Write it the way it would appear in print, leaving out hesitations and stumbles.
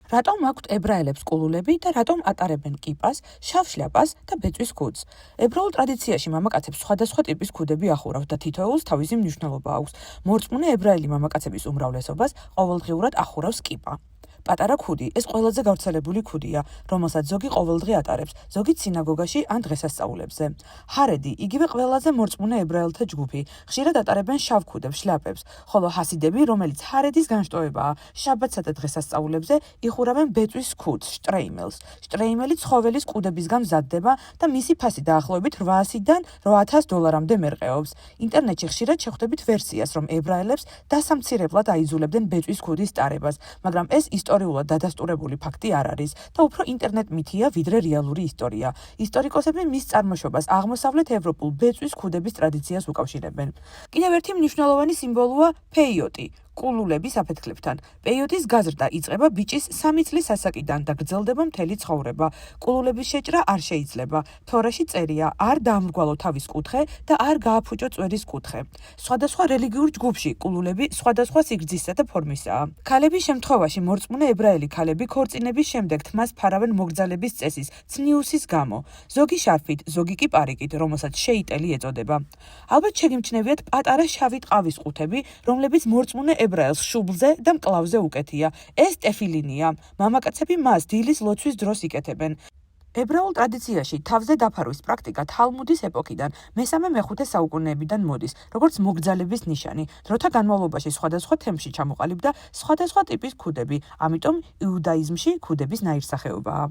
რატომ აქვთ ებრაელებს ყულულები და რატომ ატარებენ კიპას, შავ შლაპას და ბეწვის ქუდს? ებრაულ ტრადიციაში მამაკაცებს სხვადასხვა ტიპის ქუდები ახურავთ და თითოეულს თავისი მნიშვნელობა აქვს. მორწმუნე ებრაელი მამაკაცების უმრავლესობას ყოველდღიურად ახურავს კიპა. პატარა ქუდი, ეს ყველაზე გავრცელებული ქუდია, რომელსაც ზოგი ყოველდღე ატარებს, ზოგი სინაგოგაში ან დღესასწაულებზე. ჰარედი, იგივე ყველაზე მორწმუნე ებრაელთა ჯგუფი, ხშირად ატარებენ შავ ქუდებს, შლაპებს, ხოლო ჰასიდები, რომელიც ჰარედის განშტოებაა, შაბათსა და დღესასწაულებზე იხურავენ ბეწვის ქუდს, შტრეიმელს. შტრეიმელი ცხოველის კუდებისგან მზადდება და მისი ფასი დაახლოებით $800-დან $800-მდე მერყეობს. ინტერნეტში ხშირად შეხვდებით ვერსიას, რომ ებრაელებს დასამცირებლად აიძულებდნენ ბეწვის ქუდის ტარებას, მაგრამ ეს ისტორიულად დადასტურებული ფაქტი არ არის და უფრო ინტერნეტ მითია, ვიდრე რეალური ისტორია. ისტორიკოსები მის წარმოშობას აღმოსავლეთ ევროპულ ბეწვის ქუდების ტრადიციას უკავშირებენ. კიდევ ერთი მნიშვნელოვანი სიმბოლოა პეიოტი. ყულულების აფეთქლებთან. პეიოტის გაზრდა იწყება ბიჭის 3 წლის ასაკიდან და გრძელდება მთელი ცხოვრება. ყულულების შეჭრა არ შეიძლება. თორაში წერია: არ დაამრგვალო თავის კუთხე და არ გააფუჭო წვერის კუთხე. სხვადასხვა რელიგიურ ჯგუფში ყულულები სხვადასხვა სიგრძისა და ფორმისაა. ქალების შემთხვევაში მორწმუნე ებრაელი ქალები ქორწინების შემდეგ თმას ფარავენ მოგრძალების წესის, ცნიუსის გამო. ზოგი შარფით, ზოგი კი პარიკით, რომელსაც შეიტელი ეწოდება. ალბათ შეგიმჩნევიათ პატარა შავი ტყავის ყუთები, რომლებიც მორწმუნე ებრაელს შუბლზე და მკლავზე უკეთია. ეს ტეფილინია. მამაკაცები მას დილის ლოცვის დროს იკეთებენ. ებრაულ ტრადიციაში თავზე დაფარვის პრაქტიკა თალმუდის ეპოქიდან მესამე-მეხუთე საუკუნეებიდან მოდის, როგორც მოგრძალების ნიშანი. დროთა განმავლობაში სხვადასხვა თემში ჩამოყალიბდა სხვადასხვა ტიპის ქუდები, ამიტომ იუდაიზმში ქუდების ნაირსახეობაა.